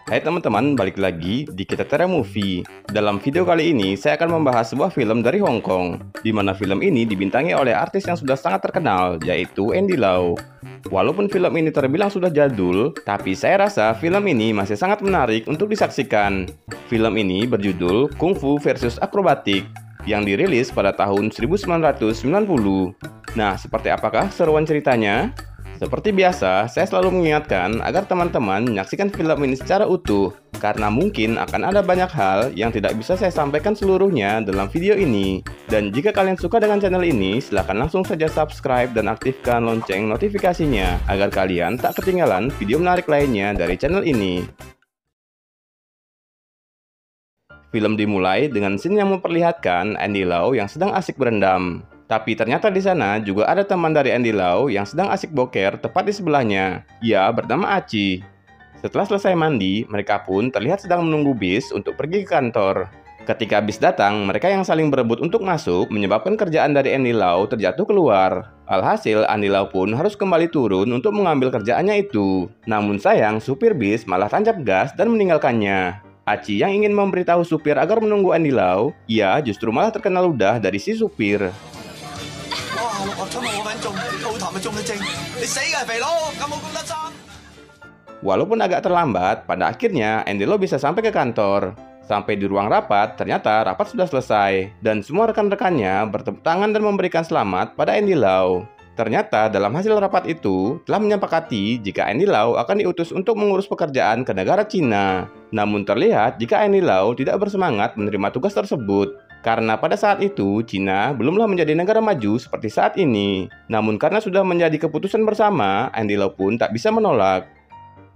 Hai teman-teman, balik lagi di Kita Movie. Dalam video kali ini, saya akan membahas sebuah film dari Hong Kong, di mana film ini dibintangi oleh artis yang sudah sangat terkenal, yaitu Andy Lau. Walaupun film ini terbilang sudah jadul, tapi saya rasa film ini masih sangat menarik untuk disaksikan. Film ini berjudul Kung Fu versus Akrobatik, yang dirilis pada tahun 1990. Nah, seperti apakah seruan ceritanya? Seperti biasa, saya selalu mengingatkan agar teman-teman menyaksikan film ini secara utuh, karena mungkin akan ada banyak hal yang tidak bisa saya sampaikan seluruhnya dalam video ini. Dan jika kalian suka dengan channel ini, silahkan langsung saja subscribe dan aktifkan lonceng notifikasinya, agar kalian tak ketinggalan video menarik lainnya dari channel ini. Film dimulai dengan scene yang memperlihatkan Andy Lau yang sedang asik berendam. Tapi ternyata di sana juga ada teman dari Andy Lau yang sedang asik boker tepat di sebelahnya. Ia bernama Aci. Setelah selesai mandi, mereka pun terlihat sedang menunggu bis untuk pergi ke kantor. Ketika bis datang, mereka yang saling berebut untuk masuk menyebabkan kerjaan dari Andy Lau terjatuh keluar. Alhasil, Andy Lau pun harus kembali turun untuk mengambil kerjaannya itu. Namun sayang, supir bis malah tancap gas dan meninggalkannya. Aci yang ingin memberitahu supir agar menunggu Andy Lau, ia justru malah terkena ludah dari si supir. Walaupun agak terlambat, pada akhirnya Andy Lau bisa sampai ke kantor. Sampai di ruang rapat, ternyata rapat sudah selesai, dan semua rekan-rekannya bertepuk tangan dan memberikan selamat pada Andy Lau. Ternyata dalam hasil rapat itu telah menyepakati jika Andy Lau akan diutus untuk mengurus pekerjaan ke negara Cina. Namun terlihat jika Andy Lau tidak bersemangat menerima tugas tersebut. Karena pada saat itu, Cina belumlah menjadi negara maju seperti saat ini. Namun karena sudah menjadi keputusan bersama, Andy Lau pun tak bisa menolak.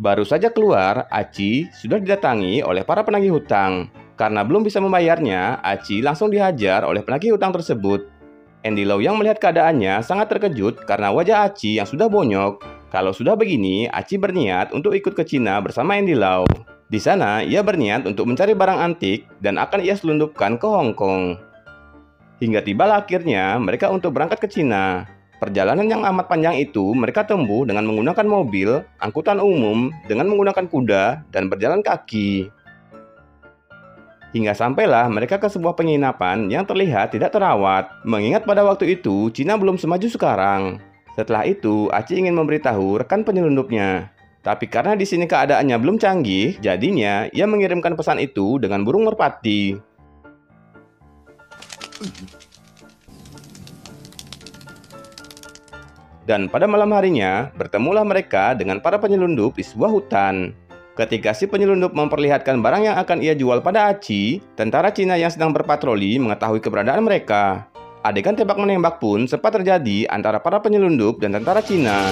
Baru saja keluar, Aci sudah didatangi oleh para penagih hutang. Karena belum bisa membayarnya, Aci langsung dihajar oleh penagih hutang tersebut. Andy Lau yang melihat keadaannya sangat terkejut karena wajah Aci yang sudah bonyok. Kalau sudah begini, Aci berniat untuk ikut ke Cina bersama Andy Lau. Di sana, ia berniat untuk mencari barang antik dan akan ia selundupkan ke Hong Kong. Hingga tibalah akhirnya mereka untuk berangkat ke Cina. Perjalanan yang amat panjang itu mereka tempuh dengan menggunakan mobil, angkutan umum, dengan menggunakan kuda, dan berjalan kaki. Hingga sampailah mereka ke sebuah penginapan yang terlihat tidak terawat, mengingat pada waktu itu Cina belum semaju sekarang. Setelah itu, Aci ingin memberitahu rekan penyelundupnya. Tapi karena di sini keadaannya belum canggih, jadinya ia mengirimkan pesan itu dengan burung merpati. Dan pada malam harinya, bertemulah mereka dengan para penyelundup di sebuah hutan. Ketika si penyelundup memperlihatkan barang yang akan ia jual pada Aci, tentara Cina yang sedang berpatroli mengetahui keberadaan mereka. Adegan tembak-menembak pun sempat terjadi antara para penyelundup dan tentara Cina.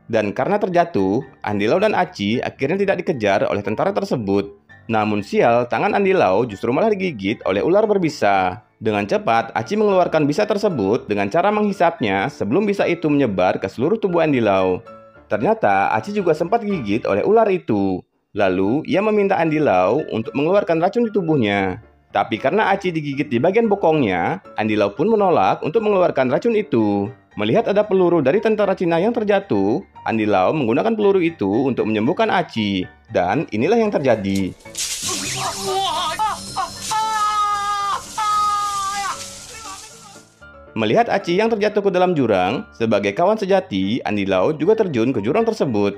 Dan karena terjatuh, Andy Lau dan Aci akhirnya tidak dikejar oleh tentara tersebut. Namun sial, tangan Andy Lau justru malah digigit oleh ular berbisa. Dengan cepat, Aci mengeluarkan bisa tersebut dengan cara menghisapnya sebelum bisa itu menyebar ke seluruh tubuh Andy Lau. Ternyata Aci juga sempat digigit oleh ular itu. Lalu, ia meminta Andy Lau untuk mengeluarkan racun di tubuhnya. Tapi karena Aci digigit di bagian bokongnya, Andy Lau pun menolak untuk mengeluarkan racun itu. Melihat ada peluru dari tentara Cina yang terjatuh, Andy Lau menggunakan peluru itu untuk menyembuhkan Aci. Dan inilah yang terjadi. Melihat Aci yang terjatuh ke dalam jurang, sebagai kawan sejati, Andy Lau juga terjun ke jurang tersebut.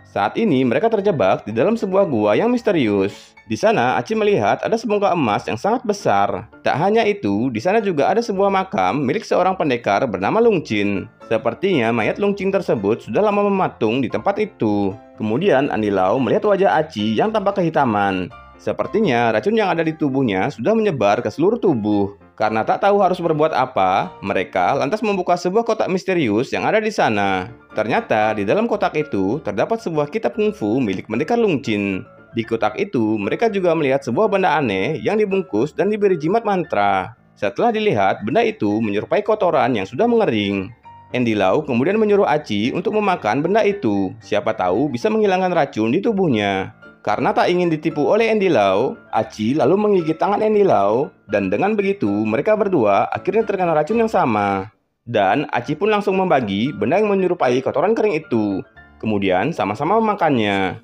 Saat ini mereka terjebak di dalam sebuah gua yang misterius. Di sana Aci melihat ada sebongkah emas yang sangat besar. Tak hanya itu, di sana juga ada sebuah makam milik seorang pendekar bernama Lung Chin. Sepertinya mayat Lung Chin tersebut sudah lama mematung di tempat itu. Kemudian Andy Lau melihat wajah Aci yang tampak kehitaman. Sepertinya racun yang ada di tubuhnya sudah menyebar ke seluruh tubuh. Karena tak tahu harus berbuat apa, mereka lantas membuka sebuah kotak misterius yang ada di sana. Ternyata di dalam kotak itu terdapat sebuah kitab kungfu milik pendekar Lung Chin. Di kotak itu mereka juga melihat sebuah benda aneh yang dibungkus dan diberi jimat mantra. Setelah dilihat, benda itu menyerupai kotoran yang sudah mengering. Andy Lau kemudian menyuruh Aci untuk memakan benda itu. Siapa tahu bisa menghilangkan racun di tubuhnya. Karena tak ingin ditipu oleh Andy Lau, Aci lalu menggigit tangan Andy Lau, dan dengan begitu mereka berdua akhirnya terkena racun yang sama. Dan Aci pun langsung membagi benda yang menyerupai kotoran kering itu. Kemudian sama-sama memakannya.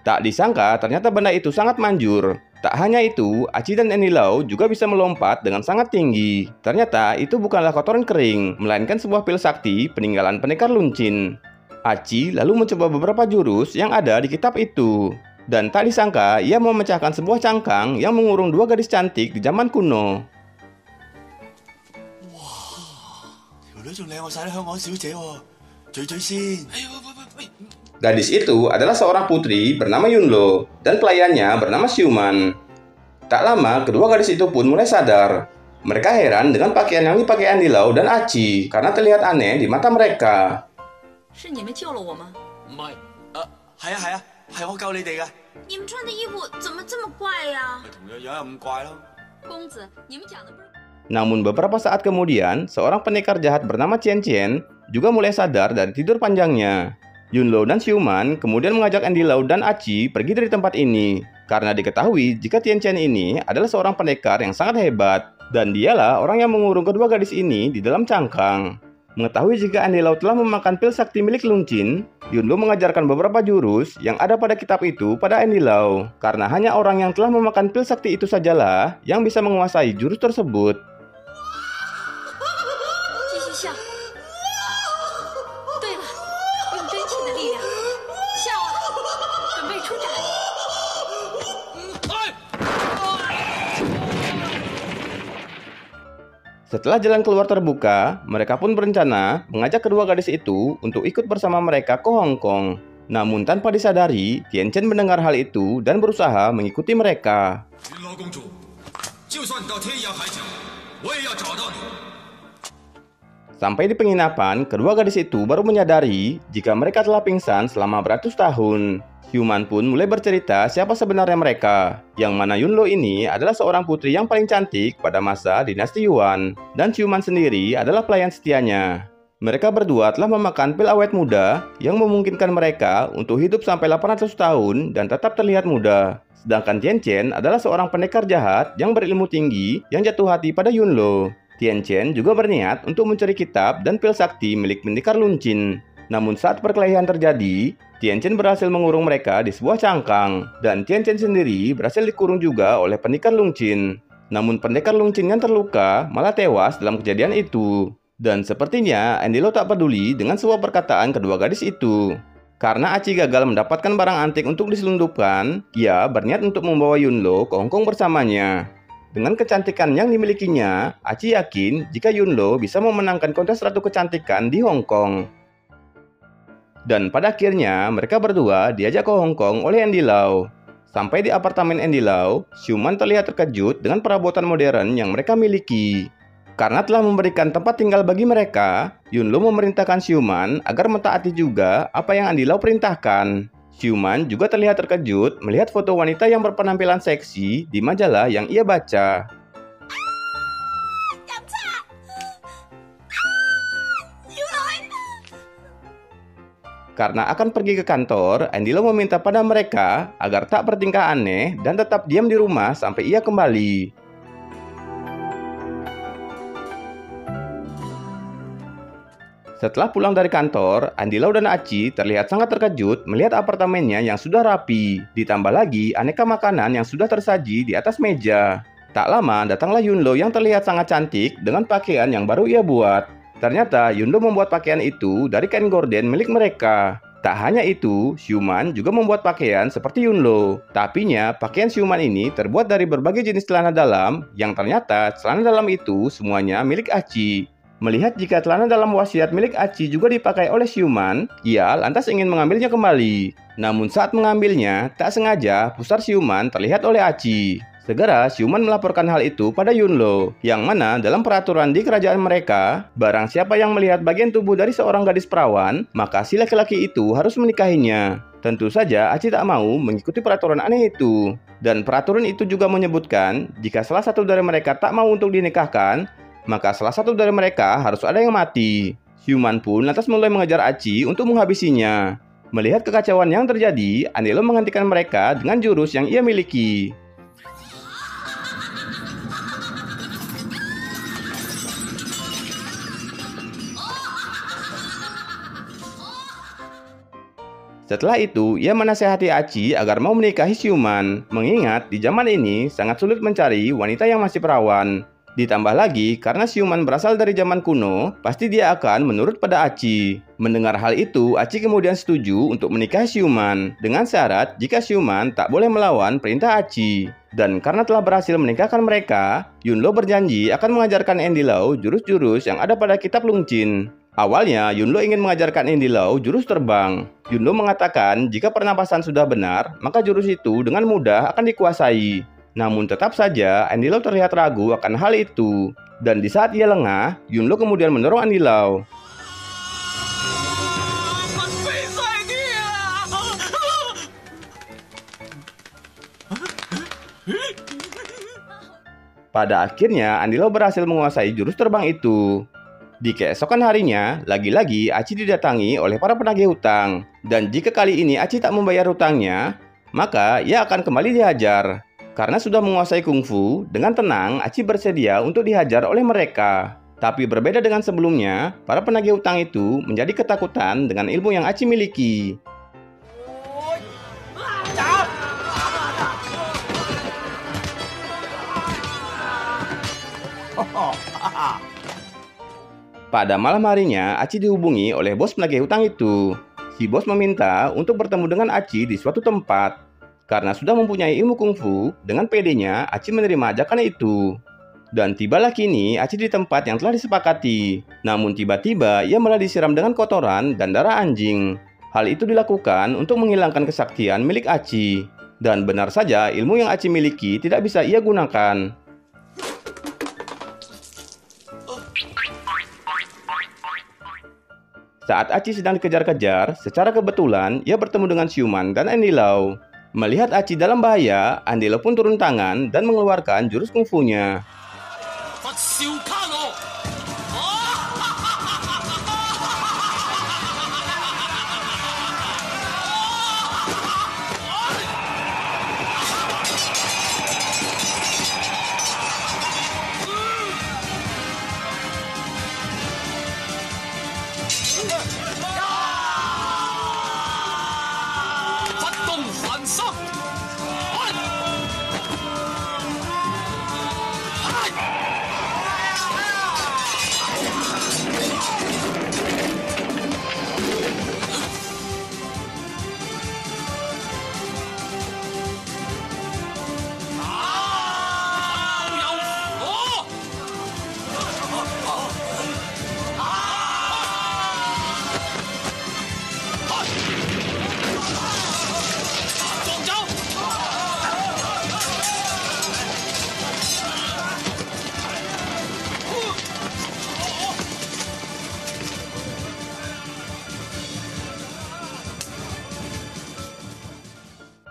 Tak disangka ternyata benda itu sangat manjur. Tak hanya itu, Aci dan Andy Lau juga bisa melompat dengan sangat tinggi. Ternyata itu bukanlah kotoran kering, melainkan sebuah pil sakti peninggalan pendekar Luncin. Aci lalu mencoba beberapa jurus yang ada di kitab itu. Dan tak disangka ia memecahkan sebuah cangkang yang mengurung dua gadis cantik di zaman kuno. Gadis itu adalah seorang putri bernama Yunlo dan pelayannya bernama Xiuman. Tak lama, kedua gadis itu pun mulai sadar. Mereka heran dengan pakaian yang dipakai Andy Lau dan Aci karena terlihat aneh di mata mereka. Namun beberapa saat kemudian, seorang pendekar jahat bernama Chen Chen juga mulai sadar dari tidur panjangnya. Yunlo dan Xiuman kemudian mengajak Andy Lau dan Aci pergi dari tempat ini karena diketahui jika Tian Chen ini adalah seorang pendekar yang sangat hebat dan dialah orang yang mengurung kedua gadis ini di dalam cangkang. Mengetahui jika Andy Lau telah memakan pil sakti milik Luncin, Yunlo mengajarkan beberapa jurus yang ada pada kitab itu pada Andy Lau karena hanya orang yang telah memakan pil sakti itu sajalah yang bisa menguasai jurus tersebut. Setelah jalan keluar terbuka, mereka pun berencana mengajak kedua gadis itu untuk ikut bersama mereka ke Hong Kong. Namun tanpa disadari, Tian Chen mendengar hal itu dan berusaha mengikuti mereka. Sampai di penginapan, kedua gadis itu baru menyadari jika mereka telah pingsan selama beratus tahun. Xiuman pun mulai bercerita siapa sebenarnya mereka, yang mana Yunlo ini adalah seorang putri yang paling cantik pada masa dinasti Yuan, dan Xiuman sendiri adalah pelayan setianya. Mereka berdua telah memakan pil awet muda yang memungkinkan mereka untuk hidup sampai 800 tahun dan tetap terlihat muda. Sedangkan Tian Chen adalah seorang pendekar jahat yang berilmu tinggi yang jatuh hati pada Yunlo. Tian Chen juga berniat untuk mencuri kitab dan pil sakti milik pendekar Luncin. Namun saat perkelahian terjadi, Tian Chen berhasil mengurung mereka di sebuah cangkang, dan Tian Chen sendiri berhasil dikurung juga oleh pendekar Luncin. Namun pendekar Luncin yang terluka malah tewas dalam kejadian itu. Dan sepertinya Andy Lau tak peduli dengan sebuah perkataan kedua gadis itu. Karena Aci gagal mendapatkan barang antik untuk diselundupkan, ia berniat untuk membawa Yunlo ke Hong Kong bersamanya. Dengan kecantikan yang dimilikinya, Aci yakin jika Yunlo bisa memenangkan kontes Ratu Kecantikan di Hong Kong. Dan pada akhirnya mereka berdua diajak ke Hong Kong oleh Andy Lau. Sampai di apartemen Andy Lau, Xiuman terlihat terkejut dengan perabotan modern yang mereka miliki. Karena telah memberikan tempat tinggal bagi mereka, Yunlo memerintahkan Xiuman agar mentaati juga apa yang Andy Lau perintahkan. Xiuman juga terlihat terkejut melihat foto wanita yang berpenampilan seksi di majalah yang ia baca. Karena akan pergi ke kantor, Andy Lau meminta pada mereka agar tak bertingkah aneh dan tetap diam di rumah sampai ia kembali. Setelah pulang dari kantor, Andy Lau dan Aci terlihat sangat terkejut melihat apartemennya yang sudah rapi. Ditambah lagi aneka makanan yang sudah tersaji di atas meja. Tak lama datanglah Yunlo yang terlihat sangat cantik dengan pakaian yang baru ia buat. Ternyata Yunlo membuat pakaian itu dari kain gorden milik mereka. Tak hanya itu, Xiuman juga membuat pakaian seperti Yunlo. Tapinya, pakaian Xiuman ini terbuat dari berbagai jenis celana dalam yang ternyata celana dalam itu semuanya milik Aci. Melihat jika celana dalam wasiat milik Aci juga dipakai oleh Xiuman, ia lantas ingin mengambilnya kembali. Namun saat mengambilnya, tak sengaja pusar Xiuman terlihat oleh Aci. Segera Xiuman melaporkan hal itu pada Yunlo, yang mana dalam peraturan di kerajaan mereka, barang siapa yang melihat bagian tubuh dari seorang gadis perawan, maka si laki-laki itu harus menikahinya. Tentu saja Aci tak mau mengikuti peraturan aneh itu. Dan peraturan itu juga menyebutkan, jika salah satu dari mereka tak mau untuk dinikahkan, maka salah satu dari mereka harus ada yang mati. Siuman pun lantas mulai mengejar Aci untuk menghabisinya. Melihat kekacauan yang terjadi, Andy Lau menghentikan mereka dengan jurus yang ia miliki. Setelah itu, ia menasehati Aci agar mau menikahi siuman, mengingat di zaman ini sangat sulit mencari wanita yang masih perawan. Ditambah lagi, karena siuman berasal dari zaman kuno, pasti dia akan menurut pada Aci. Mendengar hal itu, Aci kemudian setuju untuk menikahi siuman, dengan syarat jika siuman tak boleh melawan perintah Aci. Dan karena telah berhasil menikahkan mereka, Yunlo berjanji akan mengajarkan Andy Lau jurus-jurus yang ada pada kitab Lungchin. Awalnya, Yunlo ingin mengajarkan Andy Lau jurus terbang. Yunlo mengatakan jika pernapasan sudah benar, maka jurus itu dengan mudah akan dikuasai. Namun tetap saja, Andy Lau terlihat ragu akan hal itu. Dan di saat ia lengah, Yunlo kemudian mendorong Andy Lau. Pada akhirnya, Andy Lau berhasil menguasai jurus terbang itu. Di keesokan harinya, lagi-lagi Aci didatangi oleh para penagih hutang. Dan jika kali ini Aci tak membayar hutangnya, maka ia akan kembali dihajar. Karena sudah menguasai kungfu, dengan tenang Aci bersedia untuk dihajar oleh mereka. Tapi berbeda dengan sebelumnya, para penagih hutang itu menjadi ketakutan dengan ilmu yang Aci miliki. Pada malam harinya, Aci dihubungi oleh bos penagih hutang itu. Si bos meminta untuk bertemu dengan Aci di suatu tempat. Karena sudah mempunyai ilmu kungfu, dengan pedenya Aci menerima ajakan itu. Dan tibalah kini Aci di tempat yang telah disepakati. Namun tiba-tiba ia malah disiram dengan kotoran dan darah anjing. Hal itu dilakukan untuk menghilangkan kesaktian milik Aci. Dan benar saja ilmu yang Aci miliki tidak bisa ia gunakan. Saat Aci sedang dikejar-kejar, secara kebetulan ia bertemu dengan siuman dan Andy Lau. Melihat Aci dalam bahaya, Andy Lau pun turun tangan dan mengeluarkan jurus kungfunya.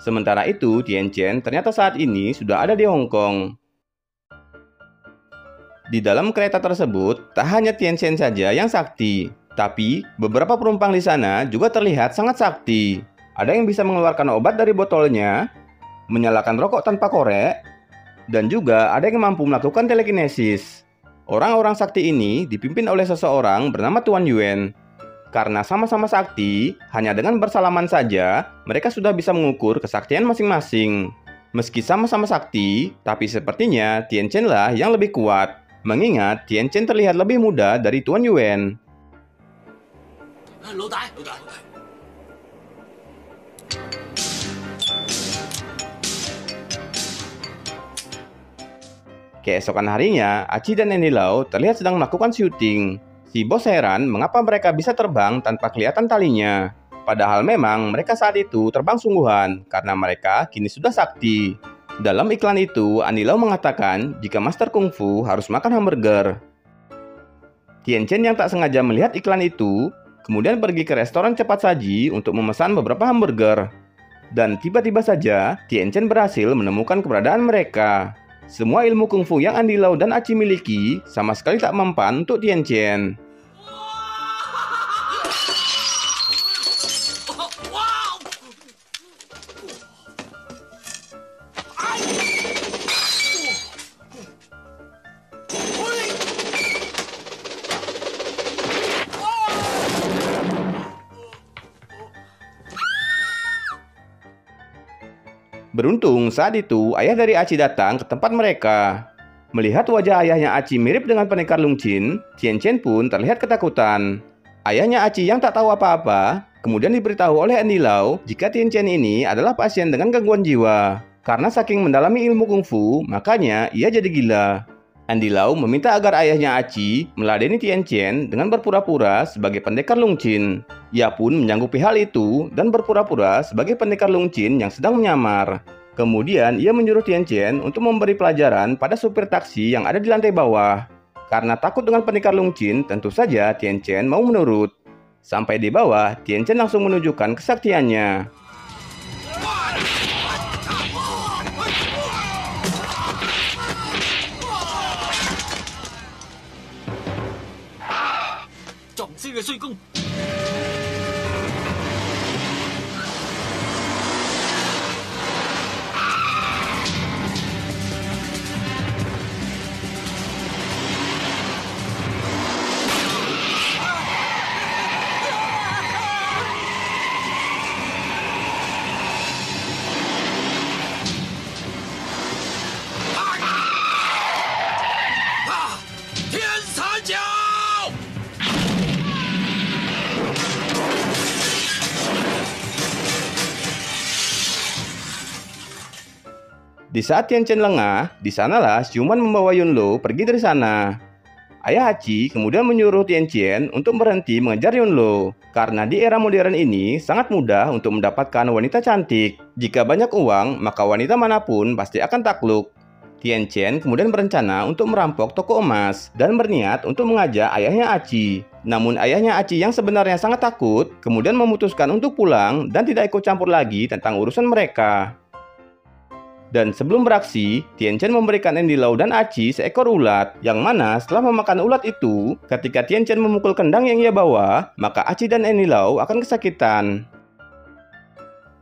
Sementara itu, Tien Chen ternyata saat ini sudah ada di Hong Kong. Di dalam kereta tersebut, tak hanya Tien Chen saja yang sakti, tapi beberapa penumpang di sana juga terlihat sangat sakti. Ada yang bisa mengeluarkan obat dari botolnya, menyalakan rokok tanpa korek, dan juga ada yang mampu melakukan telekinesis. Orang-orang sakti ini dipimpin oleh seseorang bernama Tuan Yuen. Karena sama-sama sakti, hanya dengan bersalaman saja, mereka sudah bisa mengukur kesaktian masing-masing. Meski sama-sama sakti, tapi sepertinya Tien Chen lah yang lebih kuat. Mengingat Tien Chen terlihat lebih muda dari Tuan Yuen. Keesokan harinya, Aci dan Andy Lau terlihat sedang melakukan syuting. Si bos heran mengapa mereka bisa terbang tanpa kelihatan talinya. Padahal memang mereka saat itu terbang sungguhan karena mereka kini sudah sakti. Dalam iklan itu, Andy Lau mengatakan jika Master Kung Fu harus makan hamburger. Tien Chen yang tak sengaja melihat iklan itu, kemudian pergi ke restoran cepat saji untuk memesan beberapa hamburger. Dan tiba-tiba saja, Tien Chen berhasil menemukan keberadaan mereka. Semua ilmu kungfu yang Andy Lau dan Aci miliki sama sekali tak mempan untuk Tien Chen. Beruntung saat itu ayah dari Aci datang ke tempat mereka. Melihat wajah ayahnya Aci mirip dengan pendekar Lung Chin, Tian Chen pun terlihat ketakutan. Ayahnya Aci yang tak tahu apa-apa, kemudian diberitahu oleh Andy Lau jika Tian Chen ini adalah pasien dengan gangguan jiwa. Karena saking mendalami ilmu kungfu, makanya ia jadi gila. Andy Lau meminta agar ayahnya Aci meladeni Tian Chen dengan berpura-pura sebagai pendekar Lung Chin. Ia pun menyanggupi hal itu dan berpura-pura sebagai pendekar Lung Chin yang sedang menyamar. Kemudian ia menyuruh Tian Chen untuk memberi pelajaran pada supir taksi yang ada di lantai bawah. Karena takut dengan pendekar Lung Chin, tentu saja Tian Chen mau menurut. Sampai di bawah, Tian Chen langsung menunjukkan kesaktiannya. Di saat Tian Chen lengah, di sanalah Xiuman membawa Yunlo pergi dari sana. Ayah Aci kemudian menyuruh Tian Chen untuk berhenti mengejar Yunlo, karena di era modern ini sangat mudah untuk mendapatkan wanita cantik. Jika banyak uang, maka wanita manapun pasti akan takluk. Tian Chen kemudian berencana untuk merampok toko emas dan berniat untuk mengajak ayahnya Aci. Namun ayahnya Aci yang sebenarnya sangat takut, kemudian memutuskan untuk pulang dan tidak ikut campur lagi tentang urusan mereka. Dan sebelum beraksi, Tian Chen memberikan Andy Lau dan Aci seekor ulat, yang mana setelah memakan ulat itu, ketika Tian Chen memukul kendang yang ia bawa, maka Aci dan Andy Lau akan kesakitan.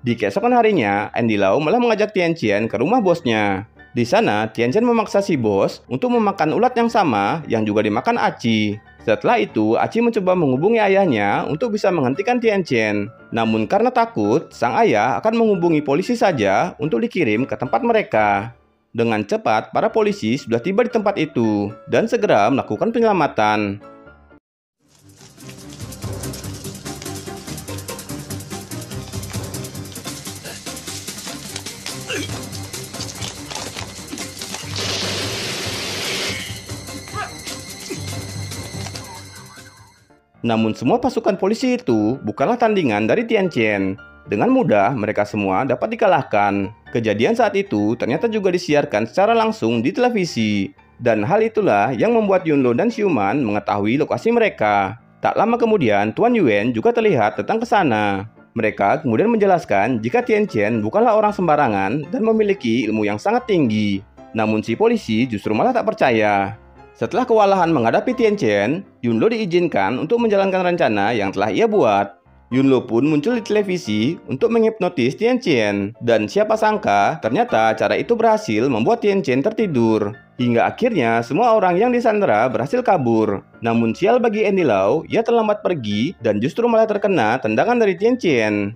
Di keesokan harinya, Andy Lau malah mengajak Tian Chen ke rumah bosnya. Di sana, Tian Chen memaksa si bos untuk memakan ulat yang sama yang juga dimakan Aci. Setelah itu, Aci mencoba menghubungi ayahnya untuk bisa menghentikan Tian Chen. Namun karena takut, sang ayah akan menghubungi polisi saja untuk dikirim ke tempat mereka. Dengan cepat, para polisi sudah tiba di tempat itu dan segera melakukan penyelamatan. Namun semua pasukan polisi itu bukanlah tandingan dari Tian Chen. Dengan mudah mereka semua dapat dikalahkan. Kejadian saat itu ternyata juga disiarkan secara langsung di televisi. Dan hal itulah yang membuat Yunlo dan Xiuman mengetahui lokasi mereka. Tak lama kemudian Tuan Yuan juga terlihat datang ke sana. Mereka kemudian menjelaskan jika Tian Chen bukanlah orang sembarangan dan memiliki ilmu yang sangat tinggi. Namun si polisi justru malah tak percaya. Setelah kewalahan menghadapi Tian Chen, Yunlo diizinkan untuk menjalankan rencana yang telah ia buat. Yunlo pun muncul di televisi untuk menghipnotis Tian Chen. Dan siapa sangka, ternyata cara itu berhasil membuat Tian Chen tertidur. Hingga akhirnya semua orang yang disandera berhasil kabur. Namun sial bagi Andy Lau, ia terlambat pergi dan justru malah terkena tendangan dari Tian Chen.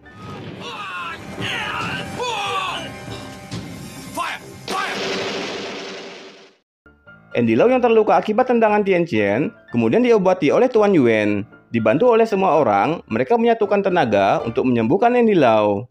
Andy Lau yang terluka akibat tendangan Tian Chen kemudian diobati oleh Tuan Yuan. Dibantu oleh semua orang, mereka menyatukan tenaga untuk menyembuhkan Andy Lau.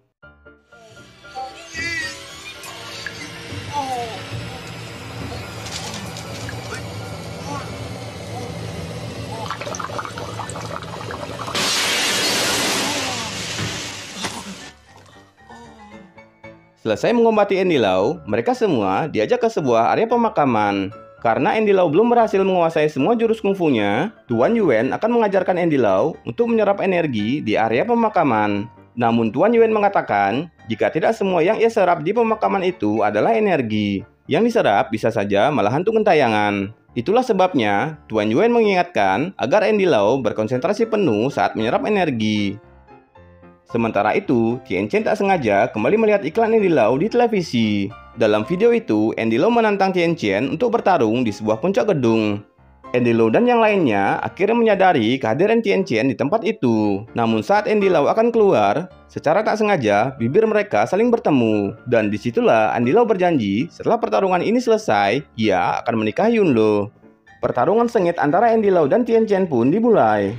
Selesai mengobati Andy Lau, mereka semua diajak ke sebuah area pemakaman. Karena Andy Lau belum berhasil menguasai semua jurus kungfunya, Tuan Yuan akan mengajarkan Andy Lau untuk menyerap energi di area pemakaman. Namun Tuan Yuan mengatakan, jika tidak semua yang ia serap di pemakaman itu adalah energi. Yang diserap bisa saja malah hantu gentayangan. Itulah sebabnya Tuan Yuan mengingatkan agar Andy Lau berkonsentrasi penuh saat menyerap energi. Sementara itu, Tian Chen tak sengaja kembali melihat iklan Andy Lau di televisi. Dalam video itu, Andy Lau menantang Tian Chen untuk bertarung di sebuah puncak gedung. Andy Lau dan yang lainnya akhirnya menyadari kehadiran Tian Chen di tempat itu. Namun saat Andy Lau akan keluar, secara tak sengaja bibir mereka saling bertemu. Dan disitulah Andy Lau berjanji setelah pertarungan ini selesai, ia akan menikahi Yunlo. Pertarungan sengit antara Andy Lau dan Tian Chen pun dimulai.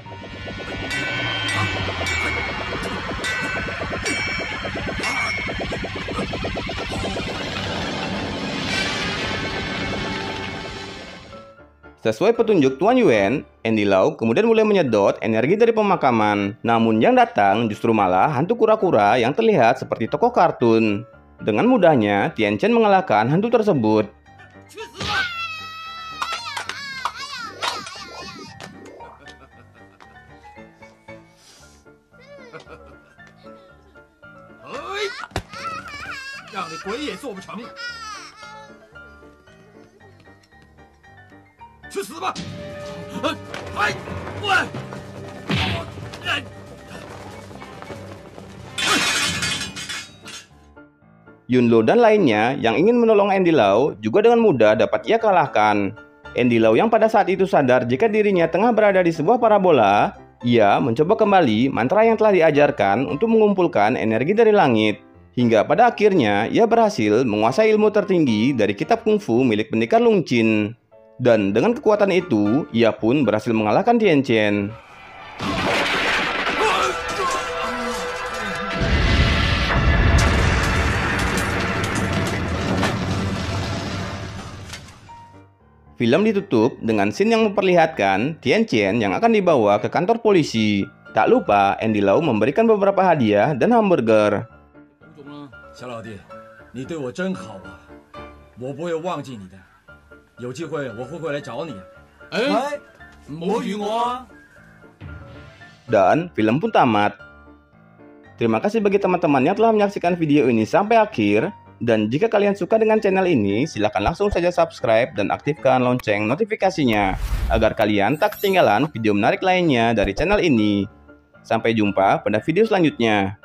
Sesuai petunjuk Tuan Yuan, Andy Lau kemudian mulai menyedot energi dari pemakaman. Namun yang datang justru malah hantu kura-kura yang terlihat seperti tokoh kartun. Dengan mudahnya, Tian Chen mengalahkan hantu tersebut. Yunlo dan lainnya yang ingin menolong Andy Lau juga dengan mudah dapat ia kalahkan. Andy Lau yang pada saat itu sadar jika dirinya tengah berada di sebuah parabola, ia mencoba kembali mantra yang telah diajarkan untuk mengumpulkan energi dari langit. Hingga pada akhirnya ia berhasil menguasai ilmu tertinggi dari kitab kungfu milik pendekar Lung Chin. Dan dengan kekuatan itu, ia pun berhasil mengalahkan Tian Chen. Film ditutup dengan scene yang memperlihatkan Tian Chen yang akan dibawa ke kantor polisi. Tak lupa, Andy Lau memberikan beberapa hadiah dan hamburger. Dan film pun tamat. Terima kasih bagi teman-teman yang telah menyaksikan video ini sampai akhir. Dan jika kalian suka dengan channel ini, silahkan langsung saja subscribe dan aktifkan lonceng notifikasinya, agar kalian tak ketinggalan video menarik lainnya dari channel ini. Sampai jumpa pada video selanjutnya.